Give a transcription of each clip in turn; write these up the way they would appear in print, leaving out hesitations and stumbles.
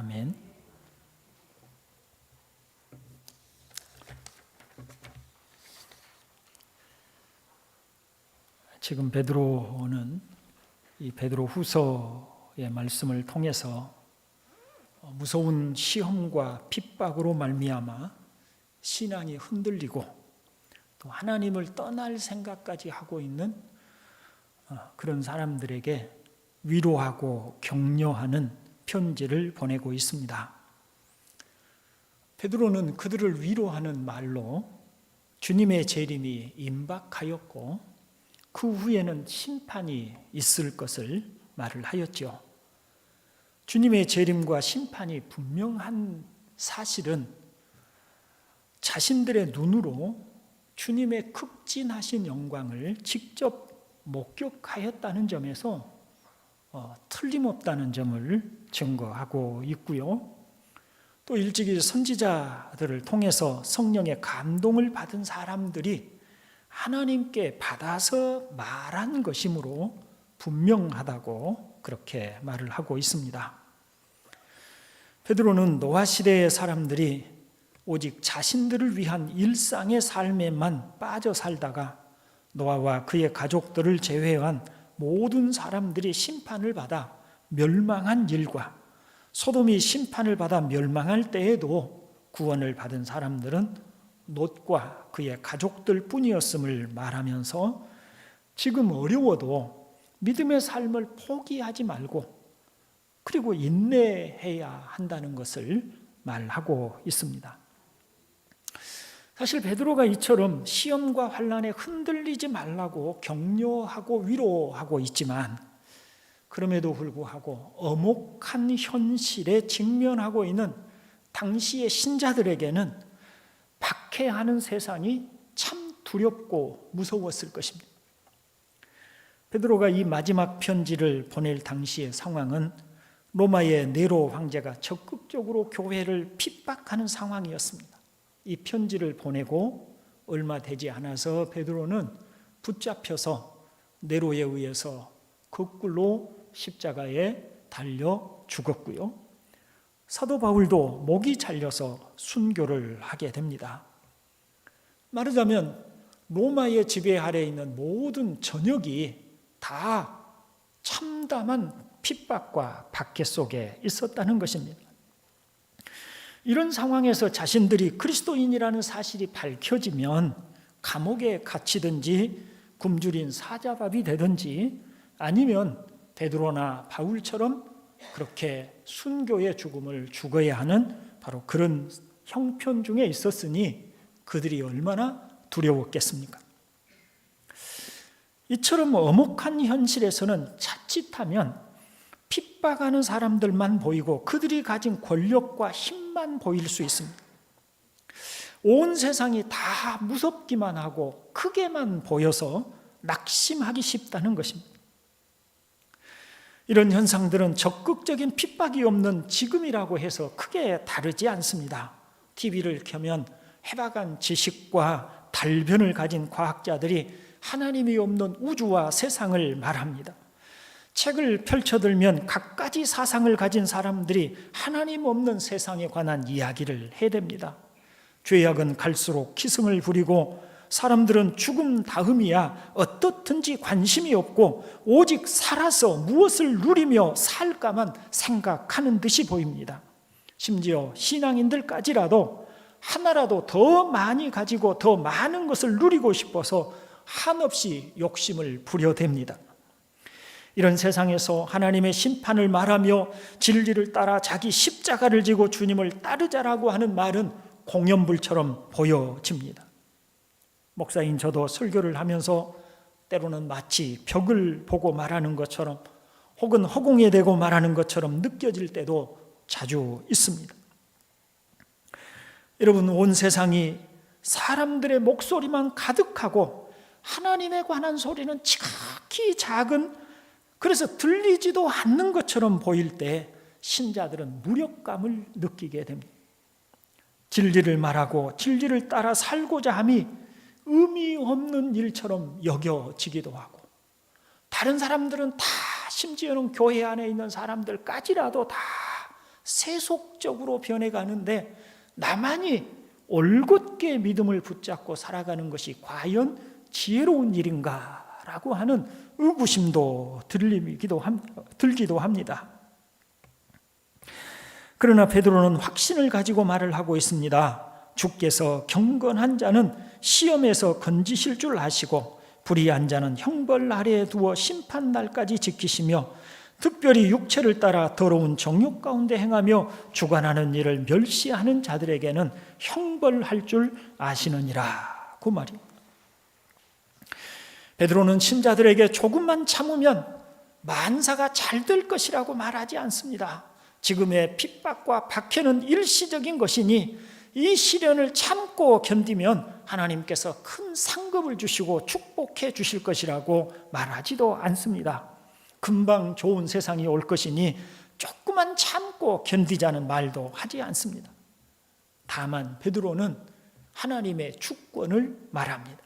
아멘. 지금 베드로는 이 베드로 후서의 말씀을 통해서 무서운 시험과 핍박으로 말미암아 신앙이 흔들리고 또 하나님을 떠날 생각까지 하고 있는 그런 사람들에게 위로하고 격려하는 편지를 보내고 있습니다. 베드로는 그들을 위로하는 말로 주님의 재림이 임박하였고 그 후에는 심판이 있을 것을 말을 하였죠. 주님의 재림과 심판이 분명한 사실은 자신들의 눈으로 주님의 극진하신 영광을 직접 목격하였다는 점에서 틀림없다는 점을 증거하고 있고요. 또 일찍이 선지자들을 통해서 성령의 감동을 받은 사람들이 하나님께 받아서 말한 것이므로 분명하다고 그렇게 말을 하고 있습니다. 베드로는 노아 시대의 사람들이 오직 자신들을 위한 일상의 삶에만 빠져 살다가 노아와 그의 가족들을 제외한 모든 사람들이 심판을 받아 멸망한 일과 소돔이 심판을 받아 멸망할 때에도 구원을 받은 사람들은 롯과 그의 가족들 뿐이었음을 말하면서 지금 어려워도 믿음의 삶을 포기하지 말고 그리고 인내해야 한다는 것을 말하고 있습니다. 사실 베드로가 이처럼 시험과 환난에 흔들리지 말라고 격려하고 위로하고 있지만 그럼에도 불구하고 엄혹한 현실에 직면하고 있는 당시의 신자들에게는 박해하는 세상이 참 두렵고 무서웠을 것입니다. 베드로가 이 마지막 편지를 보낼 당시의 상황은 로마의 네로 황제가 적극적으로 교회를 핍박하는 상황이었습니다. 이 편지를 보내고 얼마 되지 않아서 베드로는 붙잡혀서 네로에 의해서 거꾸로 십자가에 달려 죽었고요. 사도 바울도 목이 잘려서 순교를 하게 됩니다. 말하자면 로마의 지배 아래에 있는 모든 전역이 다 참담한 핍박과 박해 속에 있었다는 것입니다. 이런 상황에서 자신들이 그리스도인이라는 사실이 밝혀지면 감옥에 갇히든지 굶주린 사자밥이 되든지 아니면 베드로나 바울처럼 그렇게 순교의 죽음을 죽어야 하는 바로 그런 형편 중에 있었으니 그들이 얼마나 두려웠겠습니까? 이처럼 엄혹한 현실에서는 자칫하면 핍박하는 사람들만 보이고 그들이 가진 권력과 힘만 보일 수 있습니다. 온 세상이 다 무섭기만 하고 크게만 보여서 낙심하기 쉽다는 것입니다. 이런 현상들은 적극적인 핍박이 없는 지금이라고 해서 크게 다르지 않습니다. TV를 켜면 해박한 지식과 달변을 가진 과학자들이 하나님이 없는 우주와 세상을 말합니다. 책을 펼쳐들면 갖가지 사상을 가진 사람들이 하나님 없는 세상에 관한 이야기를 해댑니다. 죄악은 갈수록 기승을 부리고 사람들은 죽음 다음이야 어떻든지 관심이 없고 오직 살아서 무엇을 누리며 살까만 생각하는 듯이 보입니다. 심지어 신앙인들까지라도 하나라도 더 많이 가지고 더 많은 것을 누리고 싶어서 한없이 욕심을 부려댑니다. 이런 세상에서 하나님의 심판을 말하며 진리를 따라 자기 십자가를 지고 주님을 따르자라고 하는 말은 공연불처럼 보여집니다. 목사인 저도 설교를 하면서 때로는 마치 벽을 보고 말하는 것처럼 혹은 허공에 대고 말하는 것처럼 느껴질 때도 자주 있습니다. 여러분, 온 세상이 사람들의 목소리만 가득하고 하나님에 관한 소리는 지극히 작은, 그래서 들리지도 않는 것처럼 보일 때 신자들은 무력감을 느끼게 됩니다. 진리를 말하고 진리를 따라 살고자 함이 의미 없는 일처럼 여겨지기도 하고, 다른 사람들은 다, 심지어는 교회 안에 있는 사람들까지라도 다 세속적으로 변해가는데 나만이 올곧게 믿음을 붙잡고 살아가는 것이 과연 지혜로운 일인가라고 하는 의구심도 들기도 합니다. 그러나 베드로는 확신을 가지고 말을 하고 있습니다. 주께서 경건한 자는 시험에서 건지실 줄 아시고 불의한 자는 형벌 아래에 두어 심판날까지 지키시며 특별히 육체를 따라 더러운 정욕 가운데 행하며 주관하는 일을 멸시하는 자들에게는 형벌할 줄 아시느니라. 그 말입니다. 베드로는 신자들에게 조금만 참으면 만사가 잘 될 것이라고 말하지 않습니다. 지금의 핍박과 박해는 일시적인 것이니 이 시련을 참고 견디면 하나님께서 큰 상급을 주시고 축복해 주실 것이라고 말하지도 않습니다. 금방 좋은 세상이 올 것이니 조금만 참고 견디자는 말도 하지 않습니다. 다만 베드로는 하나님의 주권을 말합니다.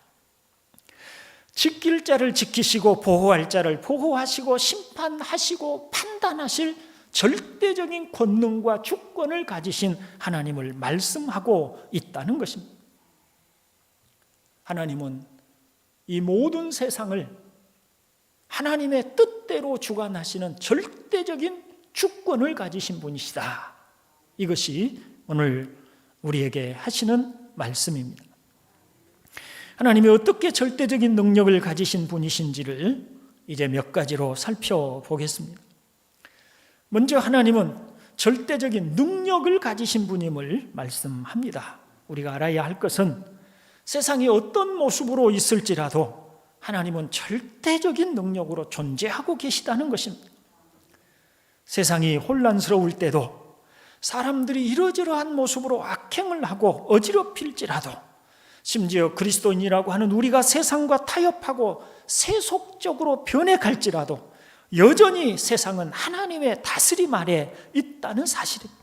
지킬 자를 지키시고 보호할 자를 보호하시고 심판하시고 판단하실 절대적인 권능과 주권을 가지신 하나님을 말씀하고 있다는 것입니다. 하나님은 이 모든 세상을 하나님의 뜻대로 주관하시는 절대적인 주권을 가지신 분이시다. 이것이 오늘 우리에게 하시는 말씀입니다. 하나님이 어떻게 절대적인 능력을 가지신 분이신지를 이제 몇 가지로 살펴보겠습니다. 먼저 하나님은 절대적인 능력을 가지신 분임을 말씀합니다. 우리가 알아야 할 것은 세상이 어떤 모습으로 있을지라도 하나님은 절대적인 능력으로 존재하고 계시다는 것입니다. 세상이 혼란스러울 때도 사람들이 이러저러한 모습으로 악행을 하고 어지럽힐지라도 심지어 그리스도인이라고 하는 우리가 세상과 타협하고 세속적으로 변해갈지라도 여전히 세상은 하나님의 다스림 아래 있다는 사실입니다.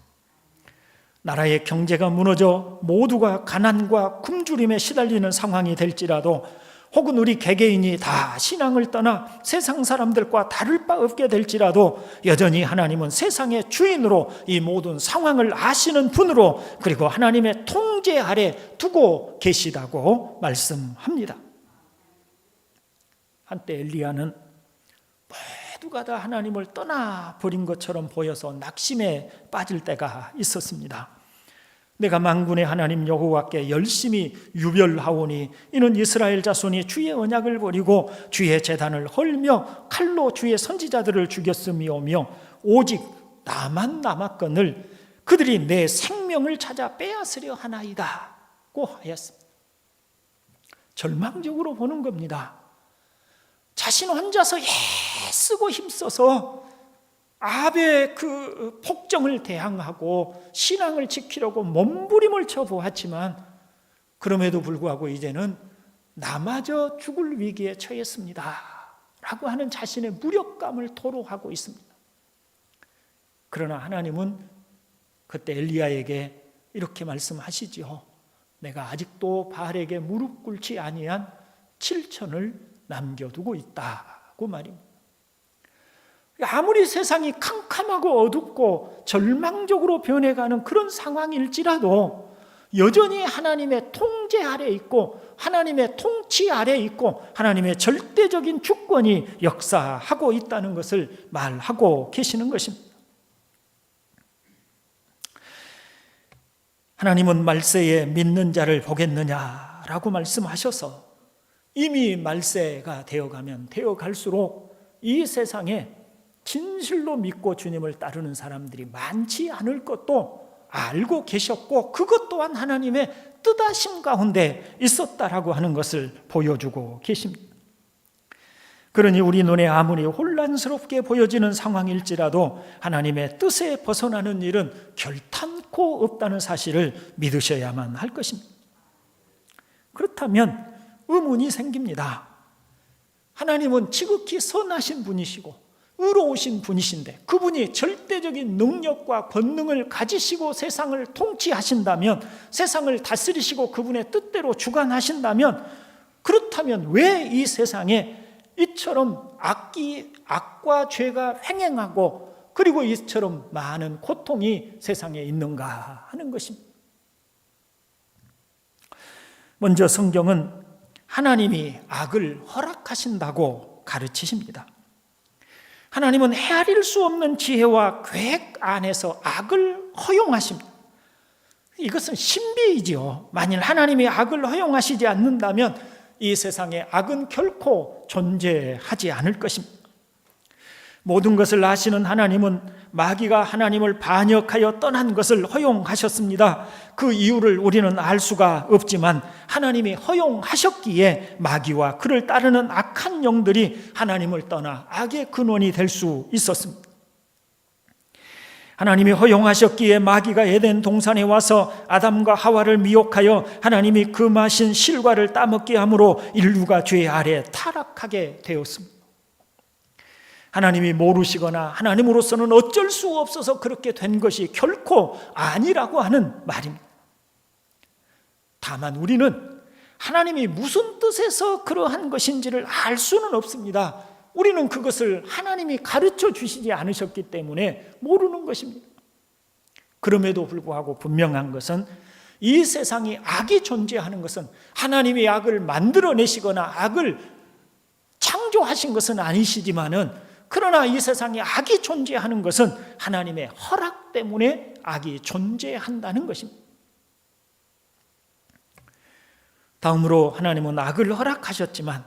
나라의 경제가 무너져 모두가 가난과 굶주림에 시달리는 상황이 될지라도 혹은 우리 개개인이 다 신앙을 떠나 세상 사람들과 다를 바 없게 될지라도 여전히 하나님은 세상의 주인으로 이 모든 상황을 아시는 분으로 그리고 하나님의 통제 아래 두고 계시다고 말씀합니다. 한때 엘리야는 모두가 다 하나님을 떠나버린 것처럼 보여서 낙심에 빠질 때가 있었습니다. 내가 만군의 하나님 여호와께 열심히 유별하오니 이는 이스라엘 자손이 주의 언약을 버리고 주의 제단을 헐며 칼로 주의 선지자들을 죽였음이오며 오직 나만 남았거늘 그들이 내 생명을 찾아 빼앗으려 하나이다고 하였습니다. 절망적으로 보는 겁니다. 자신 혼자서 애쓰고 힘써서 아합의 그 폭정을 대항하고 신앙을 지키려고 몸부림을 쳐보았지만 그럼에도 불구하고 이제는 나마저 죽을 위기에 처했습니다 라고 하는 자신의 무력감을 토로하고 있습니다. 그러나 하나님은 그때 엘리야에게 이렇게 말씀하시지요. 내가 아직도 바알에게 무릎 꿇지 아니한 7천을 남겨두고 있다고 말입니다. 아무리 세상이 캄캄하고 어둡고 절망적으로 변해가는 그런 상황일지라도 여전히 하나님의 통제 아래 있고 하나님의 통치 아래 있고 하나님의 절대적인 주권이 역사하고 있다는 것을 말하고 계시는 것입니다. 하나님은 말세에 믿는 자를 보겠느냐라고 말씀하셔서 이미 말세가 되어가면 되어갈수록 이 세상에 진실로 믿고 주님을 따르는 사람들이 많지 않을 것도 알고 계셨고 그것 또한 하나님의 뜻하심 가운데 있었다라고 하는 것을 보여주고 계십니다. 그러니 우리 눈에 아무리 혼란스럽게 보여지는 상황일지라도 하나님의 뜻에 벗어나는 일은 결탄코 없다는 사실을 믿으셔야만 할 것입니다. 그렇다면 의문이 생깁니다. 하나님은 지극히 선하신 분이시고 의로우신 분이신데 그분이 절대적인 능력과 권능을 가지시고 세상을 통치하신다면 세상을 다스리시고 그분의 뜻대로 주관하신다면 그렇다면 왜 이 세상에 이처럼 악과 죄가 횡행하고 그리고 이처럼 많은 고통이 세상에 있는가 하는 것입니다. 먼저 성경은 하나님이 악을 허락하신다고 가르치십니다. 하나님은 헤아릴 수 없는 지혜와 계획 안에서 악을 허용하십니다. 이것은 신비이지요. 만일 하나님이 악을 허용하시지 않는다면 이 세상에 악은 결코 존재하지 않을 것입니다. 모든 것을 아시는 하나님은 마귀가 하나님을 반역하여 떠난 것을 허용하셨습니다. 그 이유를 우리는 알 수가 없지만 하나님이 허용하셨기에 마귀와 그를 따르는 악한 영들이 하나님을 떠나 악의 근원이 될 수 있었습니다. 하나님이 허용하셨기에 마귀가 에덴 동산에 와서 아담과 하와를 미혹하여 하나님이 금하신 실과를 따먹게 함으로 인류가 죄 아래 타락하게 되었습니다. 하나님이 모르시거나 하나님으로서는 어쩔 수 없어서 그렇게 된 것이 결코 아니라고 하는 말입니다. 다만 우리는 하나님이 무슨 뜻에서 그러한 것인지를 알 수는 없습니다. 우리는 그것을 하나님이 가르쳐 주시지 않으셨기 때문에 모르는 것입니다. 그럼에도 불구하고 분명한 것은 이 세상에 악이 존재하는 것은 하나님이 악을 만들어내시거나 악을 창조하신 것은 아니시지만은 그러나 이 세상에 악이 존재하는 것은 하나님의 허락 때문에 악이 존재한다는 것입니다. 다음으로 하나님은 악을 허락하셨지만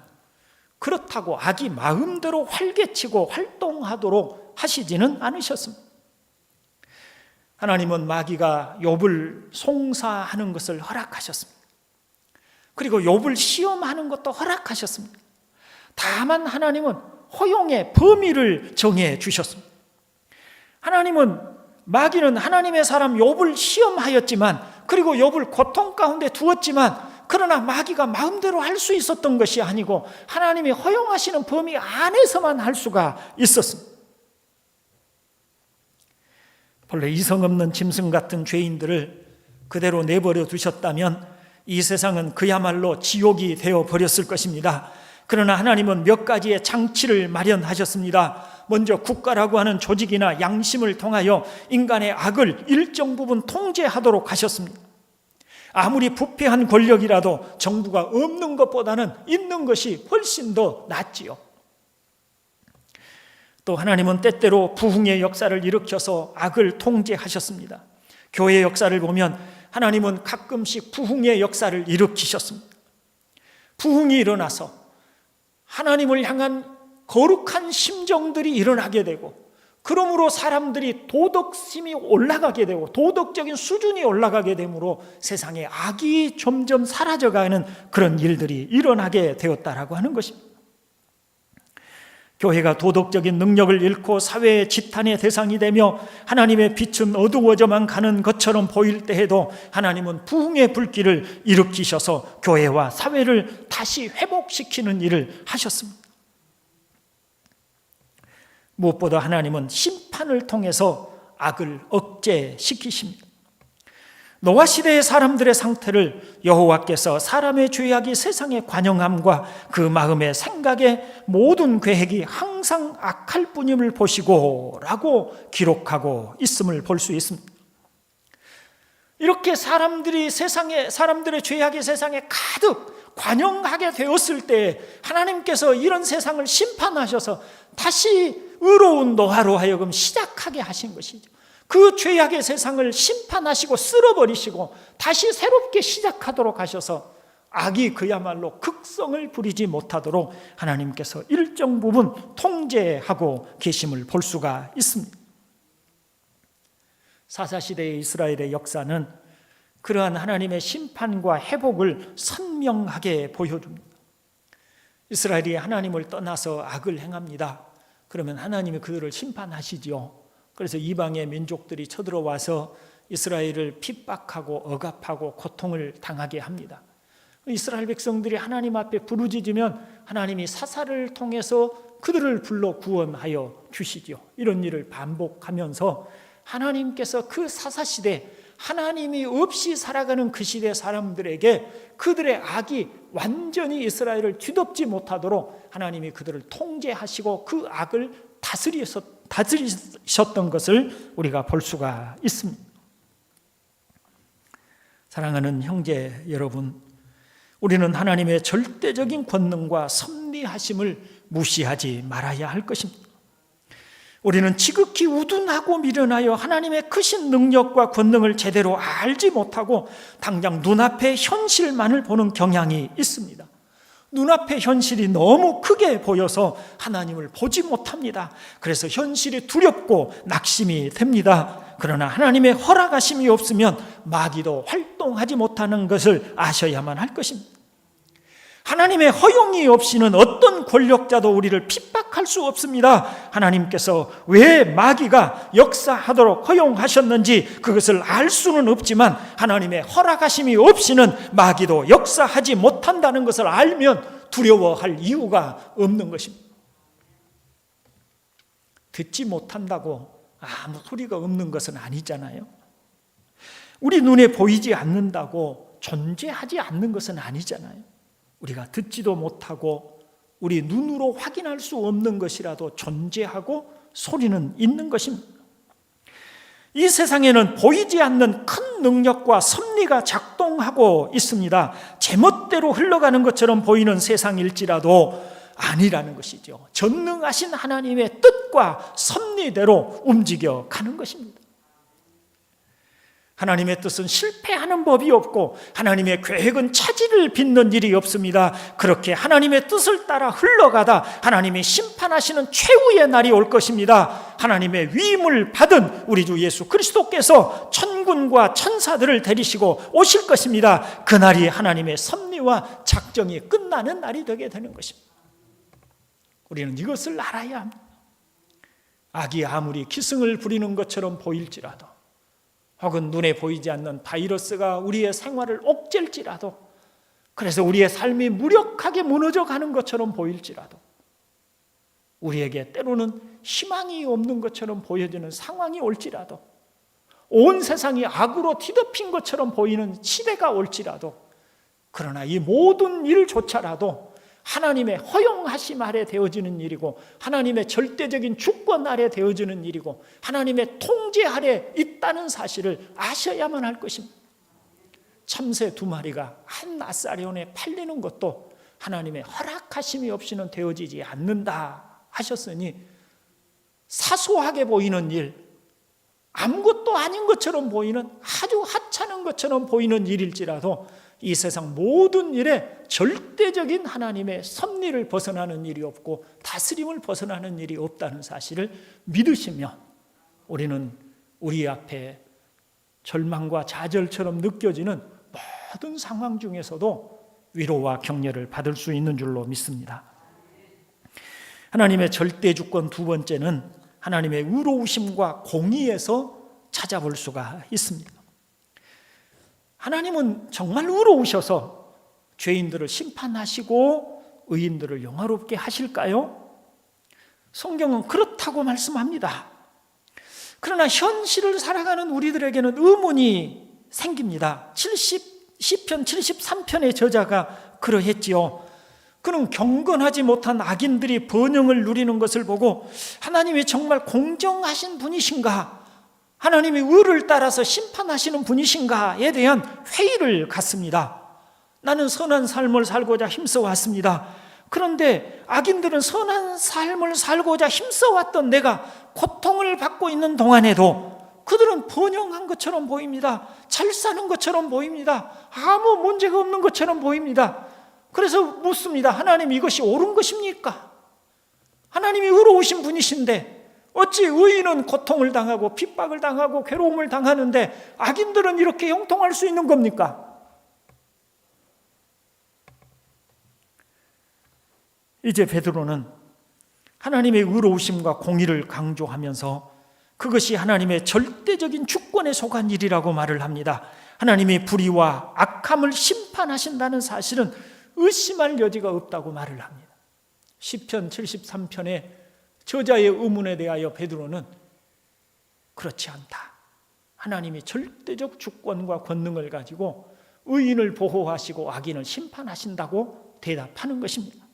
그렇다고 악이 마음대로 활개치고 활동하도록 하시지는 않으셨습니다. 하나님은 마귀가 욥을 송사하는 것을 허락하셨습니다. 그리고 욥을 시험하는 것도 허락하셨습니다. 다만 하나님은 허용의 범위를 정해 주셨습니다. 하나님은 마귀는 하나님의 사람 욥을 시험하였지만 그리고 욥을 고통 가운데 두었지만 그러나 마귀가 마음대로 할 수 있었던 것이 아니고 하나님이 허용하시는 범위 안에서만 할 수가 있었습니다. 본래 이성 없는 짐승 같은 죄인들을 그대로 내버려 두셨다면 이 세상은 그야말로 지옥이 되어 버렸을 것입니다. 그러나 하나님은 몇 가지의 장치를 마련하셨습니다. 먼저 국가라고 하는 조직이나 양심을 통하여 인간의 악을 일정 부분 통제하도록 하셨습니다. 아무리 부패한 권력이라도 정부가 없는 것보다는 있는 것이 훨씬 더 낫지요. 또 하나님은 때때로 부흥의 역사를 일으켜서 악을 통제하셨습니다. 교회 역사를 보면 하나님은 가끔씩 부흥의 역사를 일으키셨습니다. 부흥이 일어나서 하나님을 향한 거룩한 심정들이 일어나게 되고 그러므로 사람들이 도덕심이 올라가게 되고 도덕적인 수준이 올라가게 되므로 세상에 악이 점점 사라져가는 그런 일들이 일어나게 되었다라고 하는 것입니다. 교회가 도덕적인 능력을 잃고 사회의 지탄의 대상이 되며 하나님의 빛은 어두워져만 가는 것처럼 보일 때에도 하나님은 부흥의 불길을 일으키셔서 교회와 사회를 다시 회복시키는 일을 하셨습니다. 무엇보다 하나님은 심판을 통해서 악을 억제시키십니다. 노아 시대의 사람들의 상태를 여호와께서 사람의 죄악이 세상에 관영함과 그 마음의 생각의 모든 계획이 항상 악할 뿐임을 보시고 라고 기록하고 있음을 볼 수 있습니다. 이렇게 사람들의 죄악이 세상에 가득 관영하게 되었을 때 하나님께서 이런 세상을 심판하셔서 다시 의로운 노아로 하여금 시작하게 하신 것이죠. 그 죄악의 세상을 심판하시고 쓸어버리시고 다시 새롭게 시작하도록 하셔서 악이 그야말로 극성을 부리지 못하도록 하나님께서 일정 부분 통제하고 계심을 볼 수가 있습니다. 사사시대의 이스라엘의 역사는 그러한 하나님의 심판과 회복을 선명하게 보여줍니다. 이스라엘이 하나님을 떠나서 악을 행합니다. 그러면 하나님이 그들을 심판하시죠. 그래서 이방의 민족들이 쳐들어와서 이스라엘을 핍박하고 억압하고 고통을 당하게 합니다. 이스라엘 백성들이 하나님 앞에 부르짖으면 하나님이 사사를 통해서 그들을 불러 구원하여 주시죠. 이런 일을 반복하면서 하나님께서 그 사사시대 하나님이 없이 살아가는 그 시대 사람들에게 그들의 악이 완전히 이스라엘을 뒤덮지 못하도록 하나님이 그들을 통제하시고 그 악을 다스리셨던 것을 우리가 볼 수가 있습니다. 사랑하는 형제 여러분, 우리는 하나님의 절대적인 권능과 섭리하심을 무시하지 말아야 할 것입니다. 우리는 지극히 우둔하고 미련하여 하나님의 크신 능력과 권능을 제대로 알지 못하고 당장 눈앞의 현실만을 보는 경향이 있습니다. 눈앞의 현실이 너무 크게 보여서 하나님을 보지 못합니다. 그래서 현실이 두렵고 낙심이 됩니다. 그러나 하나님의 허락하심이 없으면 마귀도 활동하지 못하는 것을 아셔야만 할 것입니다. 하나님의 허용이 없이는 어떤 권력자도 우리를 핍박할 수 없습니다. 하나님께서 왜 마귀가 역사하도록 허용하셨는지 그것을 알 수는 없지만 하나님의 허락하심이 없이는 마귀도 역사하지 못한다는 것을 알면 두려워할 이유가 없는 것입니다. 듣지 못한다고 아무 소리가 없는 것은 아니잖아요. 우리 눈에 보이지 않는다고 존재하지 않는 것은 아니잖아요. 우리가 듣지도 못하고 우리 눈으로 확인할 수 없는 것이라도 존재하고 소리는 있는 것입니다. 이 세상에는 보이지 않는 큰 능력과 섭리가 작동하고 있습니다. 제멋대로 흘러가는 것처럼 보이는 세상일지라도 아니라는 것이죠. 전능하신 하나님의 뜻과 섭리대로 움직여가는 것입니다. 하나님의 뜻은 실패하는 법이 없고 하나님의 계획은 차질을 빚는 일이 없습니다. 그렇게 하나님의 뜻을 따라 흘러가다 하나님이 심판하시는 최후의 날이 올 것입니다. 하나님의 위임을 받은 우리 주 예수 그리스도께서 천군과 천사들을 데리시고 오실 것입니다. 그날이 하나님의 섭리와 작정이 끝나는 날이 되게 되는 것입니다. 우리는 이것을 알아야 합니다. 악이 아무리 기승을 부리는 것처럼 보일지라도 혹은 눈에 보이지 않는 바이러스가 우리의 생활을 옥죄일지라도 그래서 우리의 삶이 무력하게 무너져가는 것처럼 보일지라도 우리에게 때로는 희망이 없는 것처럼 보여지는 상황이 올지라도 온 세상이 악으로 뒤덮인 것처럼 보이는 시대가 올지라도 그러나 이 모든 일조차라도 하나님의 허용하심 아래 되어지는 일이고 하나님의 절대적인 주권 아래 되어지는 일이고 하나님의 통제 아래 있다는 사실을 아셔야만 할 것입니다. 참새 2마리가 한 아사리온에 팔리는 것도 하나님의 허락하심이 없이는 되어지지 않는다 하셨으니 사소하게 보이는 일, 아무것도 아닌 것처럼 보이는 아주 하찮은 것처럼 보이는 일일지라도 이 세상 모든 일에 절대적인 하나님의 섭리를 벗어나는 일이 없고 다스림을 벗어나는 일이 없다는 사실을 믿으시면 우리는 우리 앞에 절망과 좌절처럼 느껴지는 모든 상황 중에서도 위로와 격려를 받을 수 있는 줄로 믿습니다. 하나님의 절대 주권 두 번째는 하나님의 의로우심과 공의에서 찾아볼 수가 있습니다. 하나님은 정말 의로우셔서 죄인들을 심판하시고 의인들을 영화롭게 하실까요? 성경은 그렇다고 말씀합니다. 그러나 현실을 살아가는 우리들에게는 의문이 생깁니다. 시편 73편의 저자가 그러했지요. 그는 경건하지 못한 악인들이 번영을 누리는 것을 보고 하나님이 정말 공정하신 분이신가? 하나님이 의를 따라서 심판하시는 분이신가에 대한 회의를 갖습니다. 나는 선한 삶을 살고자 힘써왔습니다. 그런데 악인들은 선한 삶을 살고자 힘써왔던 내가 고통을 받고 있는 동안에도 그들은 번영한 것처럼 보입니다. 잘 사는 것처럼 보입니다. 아무 문제가 없는 것처럼 보입니다. 그래서 묻습니다. 하나님, 이것이 옳은 것입니까? 하나님이 의로우신 분이신데 어찌 의인은 고통을 당하고 핍박을 당하고 괴로움을 당하는데 악인들은 이렇게 형통할 수 있는 겁니까? 이제 베드로는 하나님의 의로우심과 공의를 강조하면서 그것이 하나님의 절대적인 주권에 속한 일이라고 말을 합니다. 하나님이 불의와 악함을 심판하신다는 사실은 의심할 여지가 없다고 말을 합니다. 시편 73편의 저자의 의문에 대하여 베드로는 그렇지 않다. 하나님이 절대적 주권과 권능을 가지고 의인을 보호하시고 악인을 심판하신다고 대답하는 것입니다.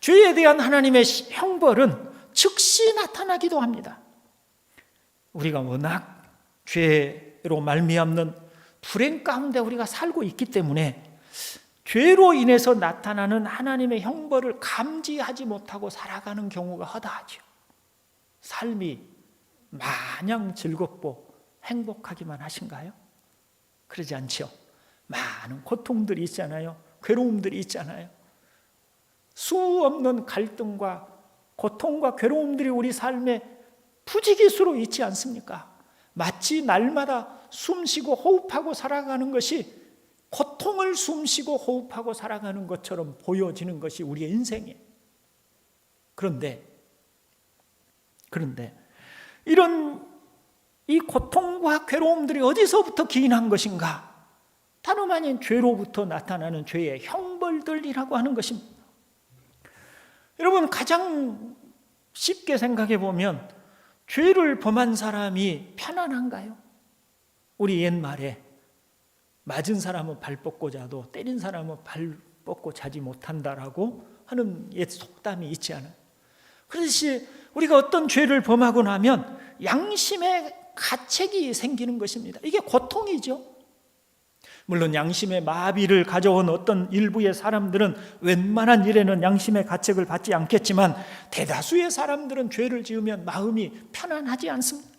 죄에 대한 하나님의 형벌은 즉시 반드시 나타나기도 합니다. 우리가 워낙 죄로 말미암는 불행 가운데 우리가 살고 있기 때문에 죄로 인해서 나타나는 하나님의 형벌을 감지하지 못하고 살아가는 경우가 허다하죠. 삶이 마냥 즐겁고 행복하기만 하신가요? 그러지 않죠. 많은 고통들이 있잖아요. 괴로움들이 있잖아요. 수 없는 갈등과 고통과 괴로움들이 우리 삶에 부지기수로 있지 않습니까? 마치 날마다 숨쉬고 호흡하고 살아가는 것이 고통을 숨쉬고 호흡하고 살아가는 것처럼 보여지는 것이 우리의 인생이에요. 그런데 이런 이 고통과 괴로움들이 어디서부터 기인한 것인가? 다름 아닌 죄로부터 나타나는 죄의 형벌들이라고 하는 것입니다. 여러분, 가장 쉽게 생각해 보면 죄를 범한 사람이 편안한가요? 우리 옛말에 맞은 사람은 발 뻗고 자도 때린 사람은 발 뻗고 자지 못한다라고 하는 옛 속담이 있지 않아요? 그렇듯이 우리가 어떤 죄를 범하고 나면 양심의 가책이 생기는 것입니다. 이게 고통이죠. 물론 양심의 마비를 가져온 어떤 일부의 사람들은 웬만한 일에는 양심의 가책을 받지 않겠지만 대다수의 사람들은 죄를 지으면 마음이 편안하지 않습니다.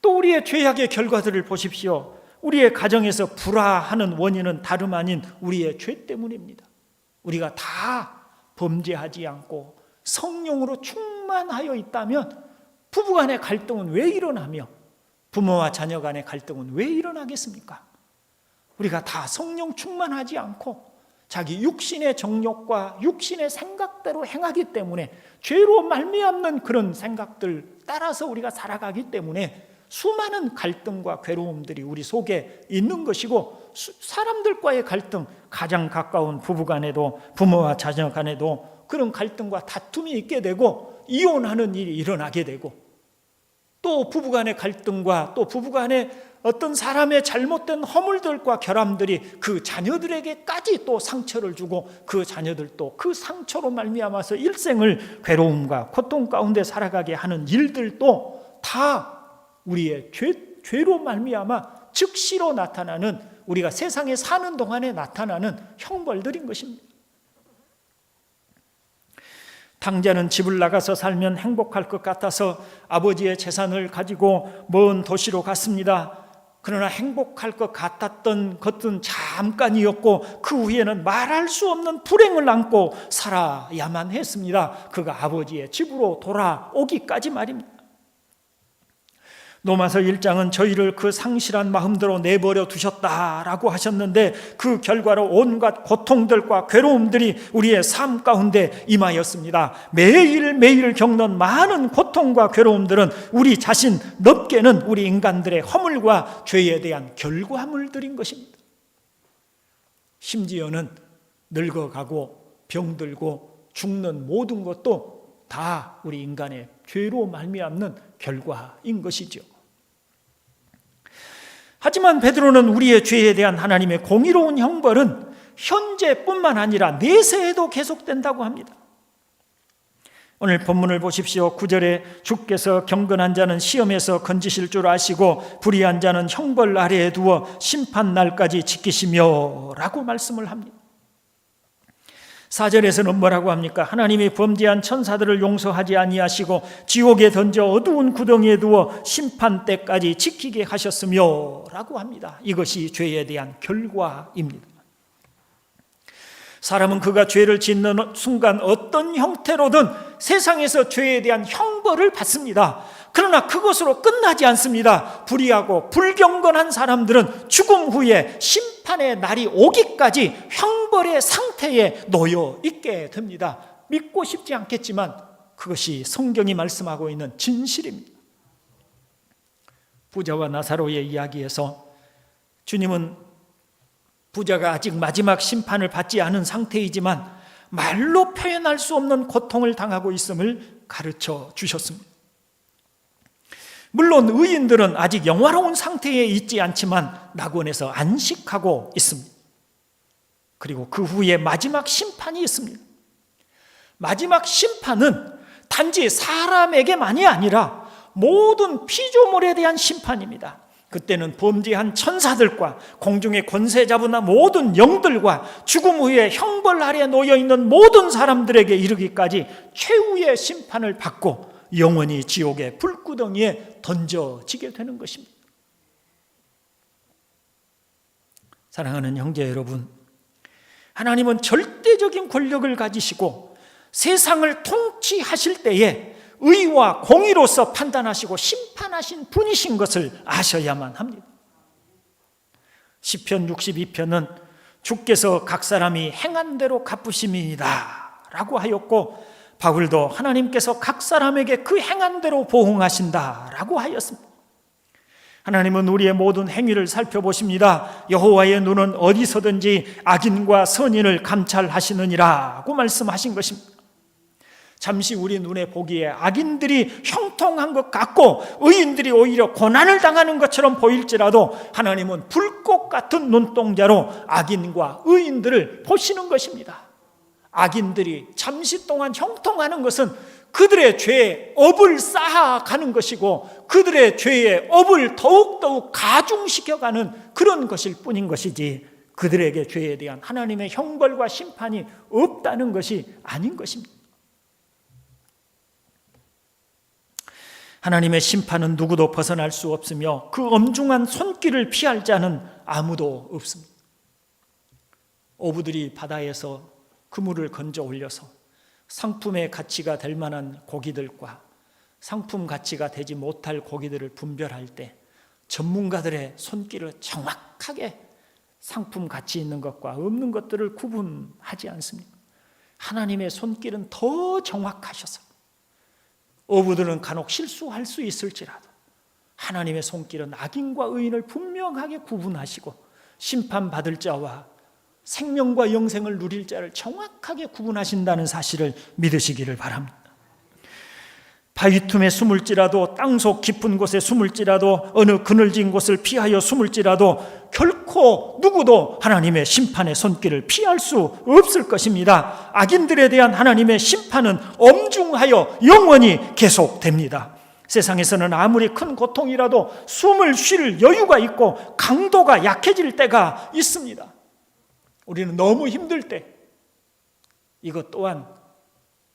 또 우리의 죄악의 결과들을 보십시오. 우리의 가정에서 불화하는 원인은 다름 아닌 우리의 죄 때문입니다. 우리가 다 범죄하지 않고 성령으로 충만하여 있다면 부부간의 갈등은 왜 일어나며 부모와 자녀 간의 갈등은 왜 일어나겠습니까? 우리가 다 성령 충만하지 않고 자기 육신의 정욕과 육신의 생각대로 행하기 때문에 죄로 말미암는 그런 생각들 따라서 우리가 살아가기 때문에 수많은 갈등과 괴로움들이 우리 속에 있는 것이고, 사람들과의 갈등, 가장 가까운 부부 간에도 부모와 자녀 간에도 그런 갈등과 다툼이 있게 되고 이혼하는 일이 일어나게 되고, 또 부부 간의 갈등과 또 부부 간의 어떤 사람의 잘못된 허물들과 결함들이 그 자녀들에게까지 또 상처를 주고 그 자녀들도 그 상처로 말미암아서 일생을 괴로움과 고통 가운데 살아가게 하는 일들도 다 우리의 죄로 말미암아 즉시로 나타나는, 우리가 세상에 사는 동안에 나타나는 형벌들인 것입니다. 당자는 집을 나가서 살면 행복할 것 같아서 아버지의 재산을 가지고 먼 도시로 갔습니다. 그러나 행복할 것 같았던 것은 잠깐이었고 그 후에는 말할 수 없는 불행을 안고 살아야만 했습니다. 그가 아버지의 집으로 돌아오기까지 말입니다. 로마서 1장은 저희를 그 상실한 마음대로 내버려 두셨다라고 하셨는데 그 결과로 온갖 고통들과 괴로움들이 우리의 삶 가운데 임하였습니다. 매일매일 겪는 많은 고통과 괴로움들은 우리 자신 넓게는 우리 인간들의 허물과 죄에 대한 결과물들인 것입니다. 심지어는 늙어가고 병들고 죽는 모든 것도 다 우리 인간의 죄로 말미암는 결과인 것이죠. 하지만 베드로는 우리의 죄에 대한 하나님의 공의로운 형벌은 현재뿐만 아니라 내세에도 계속된다고 합니다. 오늘 본문을 보십시오. 9절에 주께서 경건한 자는 시험에서 건지실 줄 아시고 불의한 자는 형벌 아래에 두어 심판 날까지 지키시며 라고 말씀을 합니다. 4절에서는 뭐라고 합니까? 하나님이 범죄한 천사들을 용서하지 아니하시고 지옥에 던져 어두운 구덩이에 두어 심판 때까지 지키게 하셨으며 라고 합니다. 이것이 죄에 대한 결과입니다. 사람은 그가 죄를 짓는 순간 어떤 형태로든 세상에서 죄에 대한 형벌을 받습니다. 그러나 그것으로 끝나지 않습니다. 불의하고 불경건한 사람들은 죽음 후에 심판의 날이 오기까지 형벌의 상태에 놓여 있게 됩니다. 믿고 싶지 않겠지만 그것이 성경이 말씀하고 있는 진실입니다. 부자와 나사로의 이야기에서 주님은 부자가 아직 마지막 심판을 받지 않은 상태이지만 말로 표현할 수 없는 고통을 당하고 있음을 가르쳐 주셨습니다. 물론 의인들은 아직 영화로운 상태에 있지 않지만 낙원에서 안식하고 있습니다. 그리고 그 후에 마지막 심판이 있습니다. 마지막 심판은 단지 사람에게만이 아니라 모든 피조물에 대한 심판입니다. 그때는 범죄한 천사들과 공중의 권세 잡은 모든 영들과 죽음 후에 형벌 아래 놓여있는 모든 사람들에게 이르기까지 최후의 심판을 받고 영원히 지옥의 불구덩이에 던져지게 되는 것입니다. 사랑하는 형제 여러분, 하나님은 절대적인 권력을 가지시고 세상을 통치하실 때에 의와 공의로서 판단하시고 심판하신 분이신 것을 아셔야만 합니다. 시편 62편은 주께서 각 사람이 행한 대로 갚으심이다 라고 하였고, 바울도 하나님께서 각 사람에게 그 행한 대로 보응하신다 라고 하였습니다. 하나님은 우리의 모든 행위를 살펴보십니다. 여호와의 눈은 어디서든지 악인과 선인을 감찰하시느니라고 말씀하신 것입니다. 잠시 우리 눈에 보기에 악인들이 형통한 것 같고 의인들이 오히려 고난을 당하는 것처럼 보일지라도 하나님은 불꽃 같은 눈동자로 악인과 의인들을 보시는 것입니다. 악인들이 잠시 동안 형통하는 것은 그들의 죄에 업을 쌓아가는 것이고 그들의 죄의 업을 더욱더욱 가중시켜가는 그런 것일 뿐인 것이지, 그들에게 죄에 대한 하나님의 형벌과 심판이 없다는 것이 아닌 것입니다. 하나님의 심판은 누구도 벗어날 수 없으며 그 엄중한 손길을 피할 자는 아무도 없습니다. 어부들이 바다에서 그물을 건져 올려서 상품의 가치가 될 만한 고기들과 상품 가치가 되지 못할 고기들을 분별할 때 전문가들의 손길을 정확하게 상품 가치 있는 것과 없는 것들을 구분하지 않습니다. 하나님의 손길은 더 정확하셔서 어부들은 간혹 실수할 수 있을지라도 하나님의 손길은 악인과 의인을 분명하게 구분하시고 심판받을 자와 생명과 영생을 누릴 자를 정확하게 구분하신다는 사실을 믿으시기를 바랍니다. 바위 틈에 숨을지라도 땅속 깊은 곳에 숨을지라도 어느 그늘진 곳을 피하여 숨을지라도 결코 누구도 하나님의 심판의 손길을 피할 수 없을 것입니다. 악인들에 대한 하나님의 심판은 엄중하여 영원히 계속됩니다. 세상에서는 아무리 큰 고통이라도 숨을 쉴 여유가 있고 강도가 약해질 때가 있습니다. 우리는 너무 힘들 때 이것 또한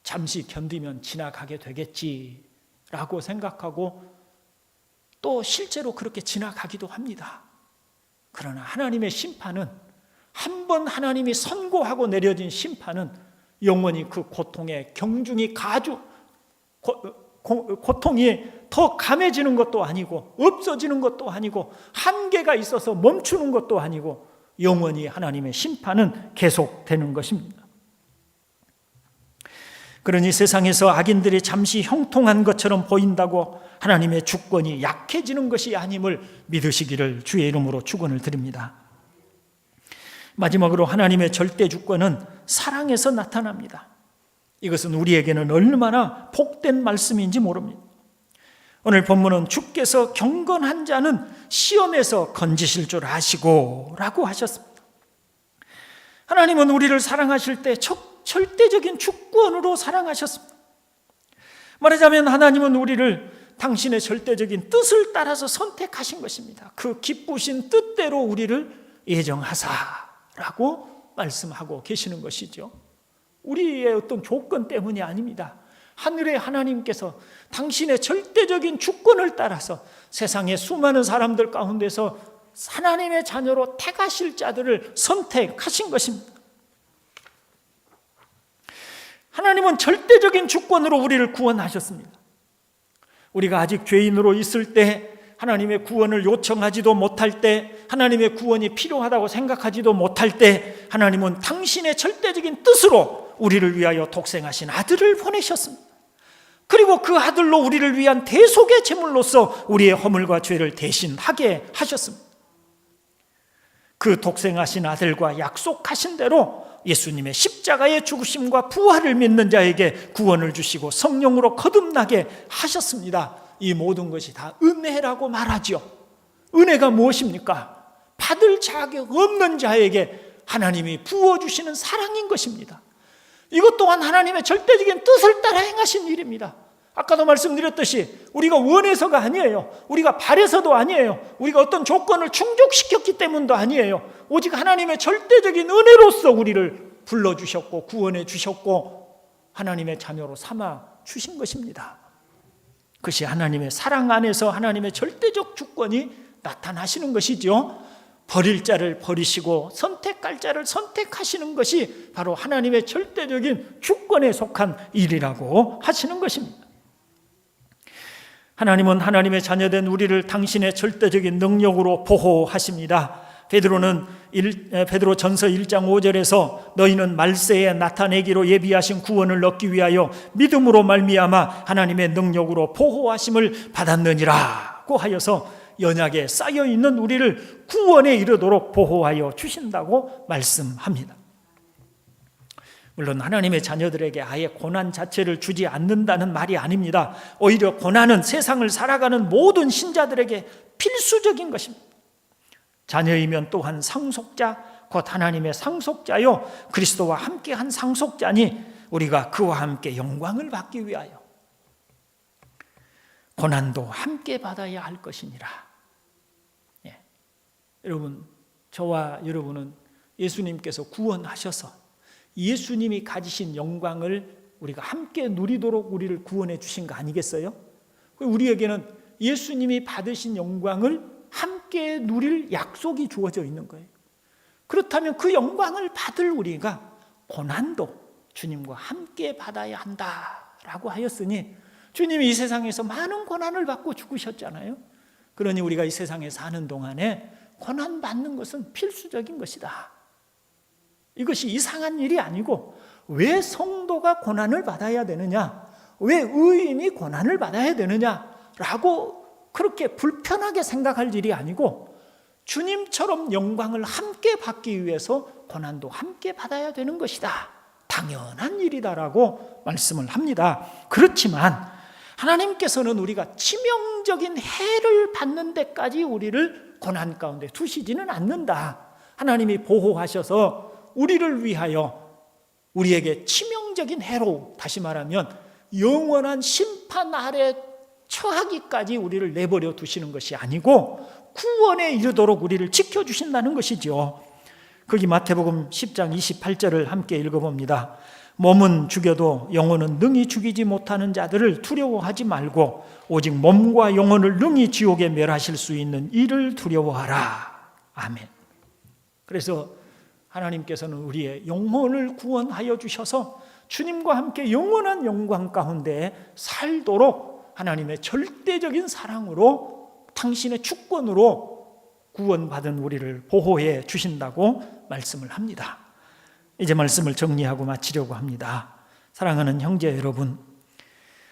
잠시 견디면 지나가게 되겠지라고 생각하고 또 실제로 그렇게 지나가기도 합니다. 그러나 하나님의 심판은, 한 번 하나님이 선고하고 내려진 심판은 영원히 그 고통의 경중이 고통이 더 감해지는 것도 아니고 없어지는 것도 아니고 한계가 있어서 멈추는 것도 아니고 영원히 하나님의 심판은 계속되는 것입니다. 그러니 세상에서 악인들이 잠시 형통한 것처럼 보인다고 하나님의 주권이 약해지는 것이 아님을 믿으시기를 주의 이름으로 축원을 드립니다. 마지막으로 하나님의 절대 주권은 사랑에서 나타납니다. 이것은 우리에게는 얼마나 복된 말씀인지 모릅니다. 오늘 본문은 주께서 경건한 자는 시험에서 건지실 줄 아시고 라고 하셨습니다. 하나님은 우리를 사랑하실 때 절대적인 주권으로 사랑하셨습니다. 말하자면 하나님은 우리를 당신의 절대적인 뜻을 따라서 선택하신 것입니다. 그 기쁘신 뜻대로 우리를 예정하사라고 말씀하고 계시는 것이죠. 우리의 어떤 조건 때문이 아닙니다. 하늘의 하나님께서 당신의 절대적인 주권을 따라서 세상의 수많은 사람들 가운데서 하나님의 자녀로 택하실 자들을 선택하신 것입니다. 하나님은 절대적인 주권으로 우리를 구원하셨습니다. 우리가 아직 죄인으로 있을 때, 하나님의 구원을 요청하지도 못할 때, 하나님의 구원이 필요하다고 생각하지도 못할 때 하나님은 당신의 절대적인 뜻으로 우리를 위하여 독생하신 아들을 보내셨습니다. 그리고 그 아들로 우리를 위한 대속의 제물로서 우리의 허물과 죄를 대신하게 하셨습니다. 그 독생하신 아들과 약속하신 대로 예수님의 십자가의 죽으심과 부활을 믿는 자에게 구원을 주시고 성령으로 거듭나게 하셨습니다. 이 모든 것이 다 은혜라고 말하지요. 은혜가 무엇입니까? 받을 자격 없는 자에게 하나님이 부어주시는 사랑인 것입니다. 이것 또한 하나님의 절대적인 뜻을 따라 행하신 일입니다. 아까도 말씀드렸듯이 우리가 원해서가 아니에요. 우리가 바래서도 아니에요. 우리가 어떤 조건을 충족시켰기 때문도 아니에요. 오직 하나님의 절대적인 은혜로서 우리를 불러주셨고 구원해 주셨고 하나님의 자녀로 삼아 주신 것입니다. 그것이 하나님의 사랑 안에서 하나님의 절대적 주권이 나타나시는 것이죠. 버릴 자를 버리시고 선택할 자를 선택하시는 것이 바로 하나님의 절대적인 주권에 속한 일이라고 하시는 것입니다. 하나님은 하나님의 자녀된 우리를 당신의 절대적인 능력으로 보호하십니다. 베드로전서 1장 5절에서 너희는 말세에 나타내기로 예비하신 구원을 얻기 위하여 믿음으로 말미암아 하나님의 능력으로 보호하심을 받았느니라고 하여서 연약에 쌓여있는 우리를 구원에 이르도록 보호하여 주신다고 말씀합니다. 물론 하나님의 자녀들에게 아예 고난 자체를 주지 않는다는 말이 아닙니다. 오히려 고난은 세상을 살아가는 모든 신자들에게 필수적인 것입니다. 자녀이면 또한 상속자, 곧 하나님의 상속자요 그리스도와 함께한 상속자니 우리가 그와 함께 영광을 받기 위하여 고난도 함께 받아야 할 것이니라. 여러분, 저와 여러분은 예수님께서 구원하셔서 예수님이 가지신 영광을 우리가 함께 누리도록 우리를 구원해 주신 거 아니겠어요? 우리에게는 예수님이 받으신 영광을 함께 누릴 약속이 주어져 있는 거예요. 그렇다면 그 영광을 받을 우리가 고난도 주님과 함께 받아야 한다라고 하였으니 주님이 이 세상에서 많은 고난을 받고 죽으셨잖아요. 그러니 우리가 이 세상에 사는 동안에 고난 받는 것은 필수적인 것이다. 이것이 이상한 일이 아니고 왜 성도가 고난을 받아야 되느냐, 왜 의인이 고난을 받아야 되느냐라고 그렇게 불편하게 생각할 일이 아니고 주님처럼 영광을 함께 받기 위해서 고난도 함께 받아야 되는 것이다. 당연한 일이다라고 말씀을 합니다. 그렇지만 하나님께서는 우리가 치명적인 해를 받는 데까지 우리를 고난 가운데 두시지는 않는다. 하나님이 보호하셔서 우리를 위하여 우리에게 치명적인 해로, 다시 말하면 영원한 심판 아래 처하기까지 우리를 내버려 두시는 것이 아니고 구원에 이르도록 우리를 지켜주신다는 것이죠. 거기 마태복음 10장 28절을 함께 읽어봅니다. 몸은 죽여도 영혼은 능히 죽이지 못하는 자들을 두려워하지 말고 오직 몸과 영혼을 능히 지옥에 멸하실 수 있는 이를 두려워하라. 아멘. 그래서 하나님께서는 우리의 영혼을 구원하여 주셔서 주님과 함께 영원한 영광 가운데 살도록 하나님의 절대적인 사랑으로 당신의 주권으로 구원받은 우리를 보호해 주신다고 말씀을 합니다. 이제 말씀을 정리하고 마치려고 합니다. 사랑하는 형제 여러분,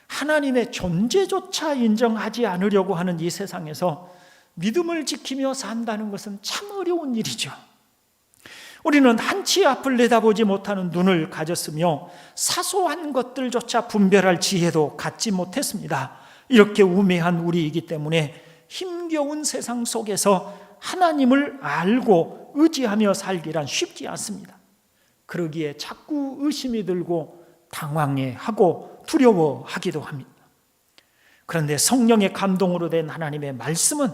하나님의 존재조차 인정하지 않으려고 하는 이 세상에서 믿음을 지키며 산다는 것은 참 어려운 일이죠. 우리는 한치 앞을 내다보지 못하는 눈을 가졌으며 사소한 것들조차 분별할 지혜도 갖지 못했습니다. 이렇게 우매한 우리이기 때문에 힘겨운 세상 속에서 하나님을 알고 의지하며 살기란 쉽지 않습니다. 그러기에 자꾸 의심이 들고 당황해하고 두려워하기도 합니다. 그런데 성령의 감동으로 된 하나님의 말씀은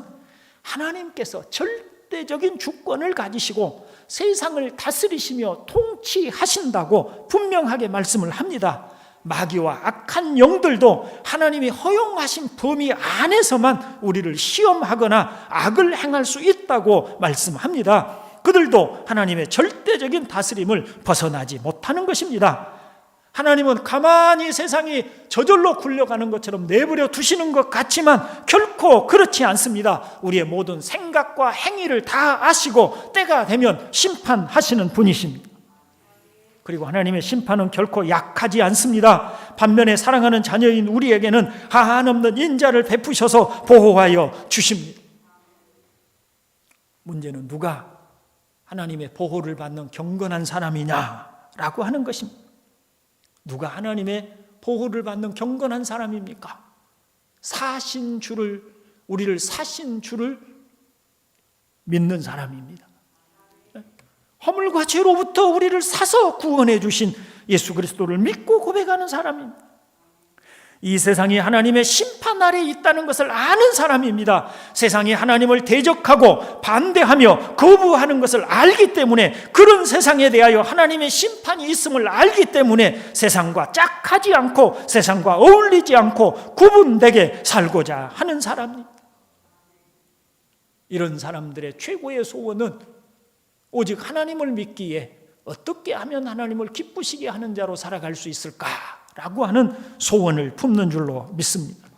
하나님께서 절대적인 주권을 가지시고 세상을 다스리시며 통치하신다고 분명하게 말씀을 합니다. 마귀와 악한 영들도 하나님이 허용하신 범위 안에서만 우리를 시험하거나 악을 행할 수 있다고 말씀합니다. 그들도 하나님의 절대적인 다스림을 벗어나지 못하는 것입니다. 하나님은 가만히 세상이 저절로 굴려가는 것처럼 내버려 두시는 것 같지만 결코 그렇지 않습니다. 우리의 모든 생각과 행위를 다 아시고 때가 되면 심판하시는 분이십니다. 그리고 하나님의 심판은 결코 약하지 않습니다. 반면에 사랑하는 자녀인 우리에게는 한없는 인자를 베푸셔서 보호하여 주십니다. 문제는 누가 하나님의 보호를 받는 경건한 사람이냐라고 하는 것입니다. 누가 하나님의 보호를 받는 경건한 사람입니까? 우리를 사신 주를 믿는 사람입니다. 허물과 죄로부터 우리를 사서 구원해 주신 예수 그리스도를 믿고 고백하는 사람입니다. 이 세상이 하나님의 심판 아래에 있다는 것을 아는 사람입니다. 세상이 하나님을 대적하고 반대하며 거부하는 것을 알기 때문에, 그런 세상에 대하여 하나님의 심판이 있음을 알기 때문에 세상과 짝하지 않고 세상과 어울리지 않고 구분되게 살고자 하는 사람입니다. 이런 사람들의 최고의 소원은 오직 하나님을 믿기에 어떻게 하면 하나님을 기쁘시게 하는 자로 살아갈 수 있을까라고 하는 소원을 품는 줄로 믿습니다.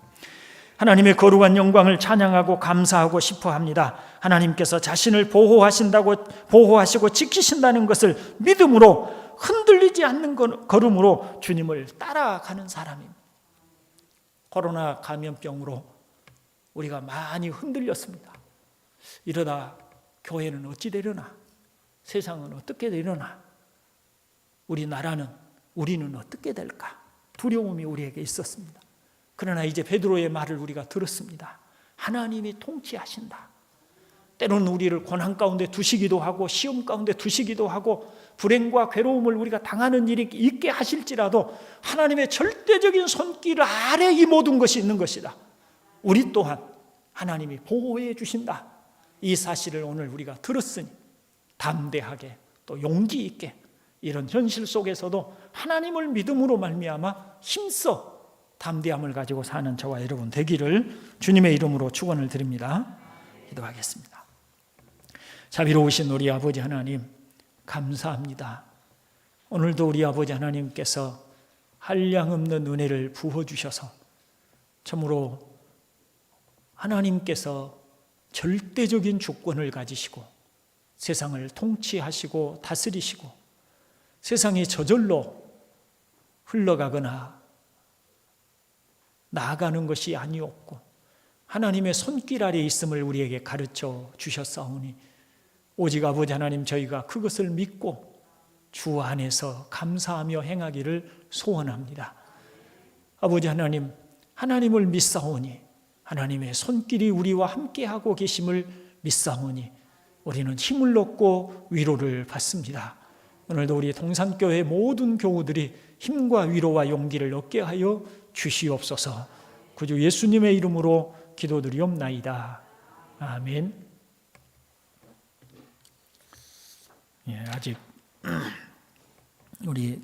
하나님의 거룩한 영광을 찬양하고 감사하고 싶어 합니다. 하나님께서 자신을 보호하시고 지키신다는 것을 믿음으로 흔들리지 않는 걸음으로 주님을 따라가는 사람입니다. 코로나 감염병으로 우리가 많이 흔들렸습니다. 이러다 교회는 어찌 되려나? 세상은 어떻게 되려나? 우리는 어떻게 될까? 두려움이 우리에게 있었습니다. 그러나 이제 베드로의 말을 우리가 들었습니다. 하나님이 통치하신다. 때로는 우리를 고난 가운데 두시기도 하고 시험 가운데 두시기도 하고 불행과 괴로움을 우리가 당하는 일이 있게 하실지라도 하나님의 절대적인 손길 아래 이 모든 것이 있는 것이다. 우리 또한 하나님이 보호해 주신다. 이 사실을 오늘 우리가 들었으니 담대하게 또 용기 있게 이런 현실 속에서도 하나님을 믿음으로 말미암아 힘써 담대함을 가지고 사는 저와 여러분 되기를 주님의 이름으로 축원을 드립니다. 기도하겠습니다. 자비로우신 우리 아버지 하나님, 감사합니다. 오늘도 우리 아버지 하나님께서 한량없는 은혜를 부어주셔서 참으로 하나님께서 절대적인 주권을 가지시고 세상을 통치하시고 다스리시고 세상이 저절로 흘러가거나 나아가는 것이 아니었고 하나님의 손길 아래에 있음을 우리에게 가르쳐 주셨사오니 오직 아버지 하나님, 저희가 그것을 믿고 주 안에서 감사하며 행하기를 소원합니다. 아버지 하나님, 하나님을 믿사오니 하나님의 손길이 우리와 함께하고 계심을 믿사오니 우리는 힘을 얻고 위로를 받습니다. 오늘도 우리 동산교회 모든 교우들이 힘과 위로와 용기를 얻게 하여 주시옵소서. 구주 예수님의 이름으로 기도드리옵나이다. 아멘. 아직 우리